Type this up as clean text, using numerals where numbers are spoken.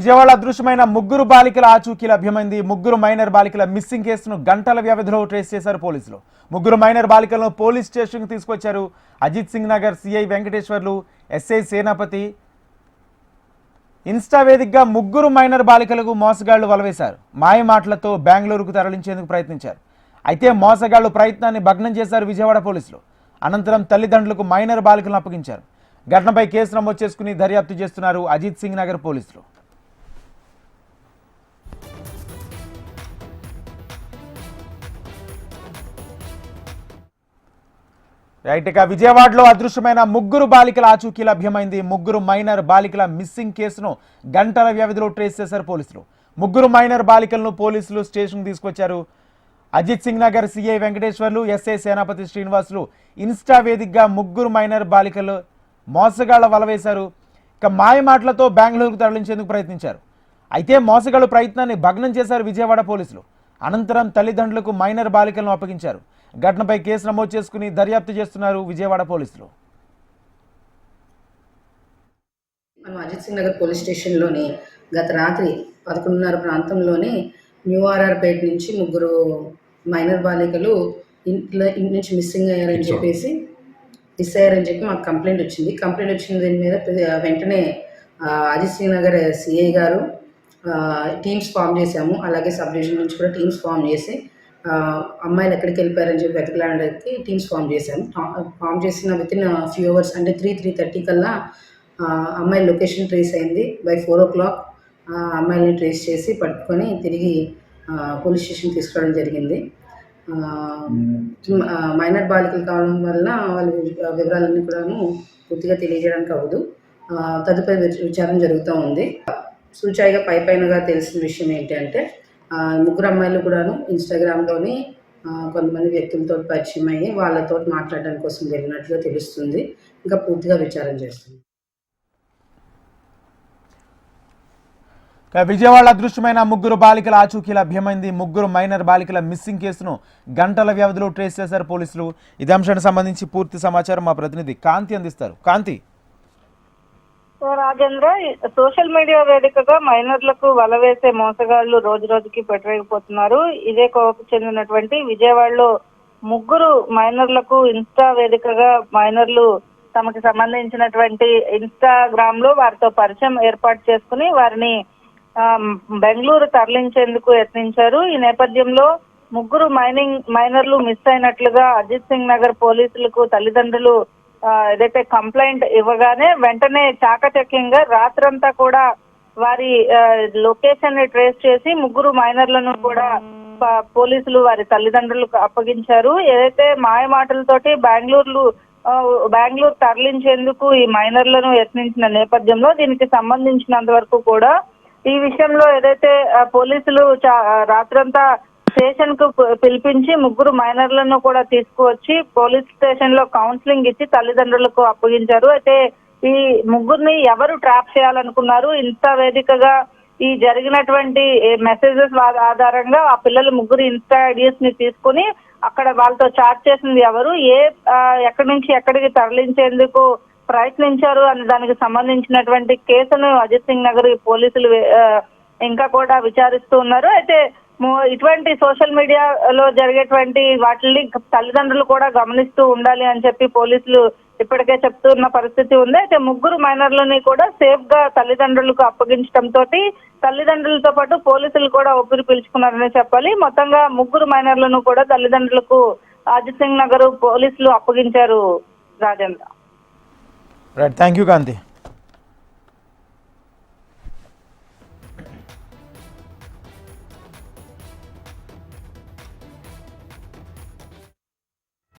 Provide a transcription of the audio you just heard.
విజయవాడ అదృశ్యమైన ముగ్గురు బాలికల ఆచూకీ లభ్యమైంది. ముగ్గురు మైనర్ బాలికల మిస్సింగ్ కేసును గంటల వ్యవధిలో ట్రేస్ చేశారు పోలీసులు. ముగ్గురు మైనర్ బాలికలను పోలీస్ స్టేషన్కి తీసుకొచ్చారు. Ajit Singh Nagar CI Venkateswarlu, SI Senapati. Insta వేదికగా ముగ్గురు మైనర్ బాలికలకు మోసగాళ్లు వలవేశారు. మాయ మాటలతో బెంగళూరుకు తరలించేందుకు ప్రయత్నించారు. అయితే మోసగాళ్లు ప్రయత్నాన్ని భగ్నం చేశారు విజయవాడ పోలీసులు. అనంతరం తల్లిదండ్రులకు మైనర్ బాలికలను అప్పగించారు. ఘటనపై కేసు నమోదు చేసుకుని దర్యాప్తు చేస్తున్నారు అజిత్ సింగ్ నగర్ పోలీసులు. రైట్, ఇక విజయవాడలో అదృశ్యమైన ముగ్గురు బాలికల ఆచూకీ లభ్యమైంది. ముగ్గురు మైనర్ బాలికల మిస్సింగ్ కేసును గంటల వ్యవధిలో ట్రేస్ చేశారు పోలీసులు. ముగ్గురు మైనర్ బాలికలను పోలీసులు స్టేషన్కు తీసుకొచ్చారు. Ajit Singh Nagar CI Venkateswarlu, SI Senapati Srinivasulu Insta వేదికగా ముగ్గురు మైనర్ బాలికలు మోసగాళ్ల వలవేశారు. ఇక మాయ మాటలతో బెంగళూరుకు తరలించేందుకు ప్రయత్నించారు. అయితే మోసగాళ్లు ప్రయత్నాన్ని భగ్నం చేశారు విజయవాడ పోలీసులు. అనంతరం తల్లిదండ్రులకు మైనర్ బాలికలను అప్పగించారు. ఘటనపై కేసు నమోదు చేసుకుని దర్యాప్తు చేస్తున్నారు విజయవాడ పోలీసులు. మనం అజిత్ సింగ్ నగర్ పోలీస్ స్టేషన్లోని గత రాత్రి 11:30 ప్రాంతంలోని న్యూ ఆర్ఆర్పేట నుంచి ముగ్గురు మైనర్ బాలికలు ఇంటి నుంచి మిస్సింగ్ అయ్యారని చెప్పేసి మాకు కంప్లైంట్ వచ్చింది. కంప్లైంట్ వచ్చిన దీని మీద వెంటనే అజిత్ సింగ్ నగర్ సిఐ గారు టీమ్స్ ఫామ్ చేశాము. అలాగే సబ్ డివిజన్ నుంచి కూడా టీమ్స్ ఫామ్ చేసి అమ్మాయిలు ఎక్కడికి వెళ్ళిపోయారని చెప్పి వెతకడానికి టీమ్స్ ఫామ్ చేశాము. ఫామ్ చేసిన వితిన్ ఫ్యూ అవర్స్ అంటే 3:30 కల్లా అమ్మాయి లొకేషన్ ట్రేస్ అయింది. బై 4 o'clock అమ్మాయిని ట్రేస్ చేసి పట్టుకొని తిరిగి పోలీస్ స్టేషన్ తీసుకురావడం జరిగింది. మైనర్ బాలికలు కావడం వల్ల వాళ్ళ వివరాలన్నీ కూడాను పూర్తిగా తెలియజేయడానికి అవ్వదు. తదుపరి విచారణ జరుగుతూ ఉంది. సూచాయిగా పైపైనగా తెలిసిన విషయం ఏంటి అంటే ముగ్గురు అమ్మాయిలు కూడాను ఇన్స్టాగ్రామ్లోని కొంతమంది వ్యక్తులతో పరిచయం అయ్యి వాళ్ళతో మాట్లాడడానికి కోసం వెళ్ళినట్లుగా తెలుస్తుంది. ఇంకా పూర్తిగా విచారణ చేస్తుంది. విజయవాడ అదృశ్యమైన ముగ్గురు బాలికల ఆచూకీ లభ్యమైంది. ముగ్గురు మైనర్ బాలికల మిస్సింగ్ కేసును గంటల వ్యవధిలో ట్రేస్ చేశారు పోలీసులు. ఇదే అంశానికి సంబంధించి పూర్తి సమాచారం మా ప్రతినిధి కాంతి అందిస్తారు. కాంతి. రాజేంద్ర, సోషల్ మీడియా వేదికగా మైనర్లకు వలవేసే మోసగాళ్లు రోజు రోజుకి పెట్టలేకపోతున్నారు. ఇదే కోవకు చెందినటువంటి విజయవాడలో ముగ్గురు మైనర్లకు ఇన్స్టా వేదికగా మైనర్లు తమకు సంబంధించినటువంటి ఇన్స్టాగ్రామ్ లో వారితో పరిచయం ఏర్పాటు చేసుకుని వారిని బెంగళూరు తరలించేందుకు యత్నించారు. ఈ నేపథ్యంలో ముగ్గురు మైనర్లు మిస్ అయినట్లుగా అజిత్ సింగ్ నగర్ పోలీసులకు తల్లిదండ్రులు ఏదైతే కంప్లైంట్ ఇవ్వగానే వెంటనే చాకచక్యంగా రాత్రంతా కూడా వారి లొకేషన్ ని ట్రేస్ చేసి ముగ్గురు మైనర్లను కూడా పోలీసులు వారి తల్లిదండ్రులకు అప్పగించారు. ఏదైతే మాయ మాటలతోటి బెంగళూరు తరలించేందుకు ఈ మైనర్లను యత్నించిన నేపథ్యంలో దీనికి సంబంధించినంత వరకు కూడా ఈ విషయంలో ఏదైతే పోలీసులు రాత్రంతా స్టేషన్ కు పిలిపించి ముగ్గురు మైనర్లను కూడా తీసుకువచ్చి పోలీస్ స్టేషన్ లో కౌన్సిలింగ్ ఇచ్చి తల్లిదండ్రులకు అప్పగించారు. అయితే ఈ ముగ్గురిని ఎవరు ట్రాప్ చేయాలనుకున్నారు, ఇన్స్టా వేదికగా ఈ జరిగినటువంటి మెసేజెస్ ఆధారంగా ఆ పిల్లలు ముగ్గురు ఇన్స్టా ఐడియాస్ ని తీసుకుని అక్కడ వాళ్ళతో చాట్ చేసింది ఎవరు, ఎక్కడి నుంచి ఎక్కడికి తరలించేందుకు ప్రయత్నించారు అనే దానికి సంబంధించినటువంటి కేసును అజిత్ సింగ్ నగర్ పోలీసులు ఇంకా కూడా విచారిస్తూ ఉన్నారు. అయితే ఇటువంటి సోషల్ మీడియాలో జరిగేటువంటి వాటిని తల్లిదండ్రులు కూడా గమనిస్తూ ఉండాలి అని చెప్పి పోలీసులు ఇప్పటికే చెప్తున్న పరిస్థితి ఉంది. అయితే ముగ్గురు మైనర్లని కూడా సేఫ్ గా తల్లిదండ్రులకు అప్పగించడంతో తల్లిదండ్రులతో పాటు పోలీసులు కూడా ఊపిరి పీల్చుకున్నారని చెప్పాలి. మొత్తంగా ముగ్గురు మైనర్లను కూడా తల్లిదండ్రులకు అజిత్ సింగ్ నగర్ పోలీసులు అప్పగించారు. Rajendra. Right, thank you Kanthi.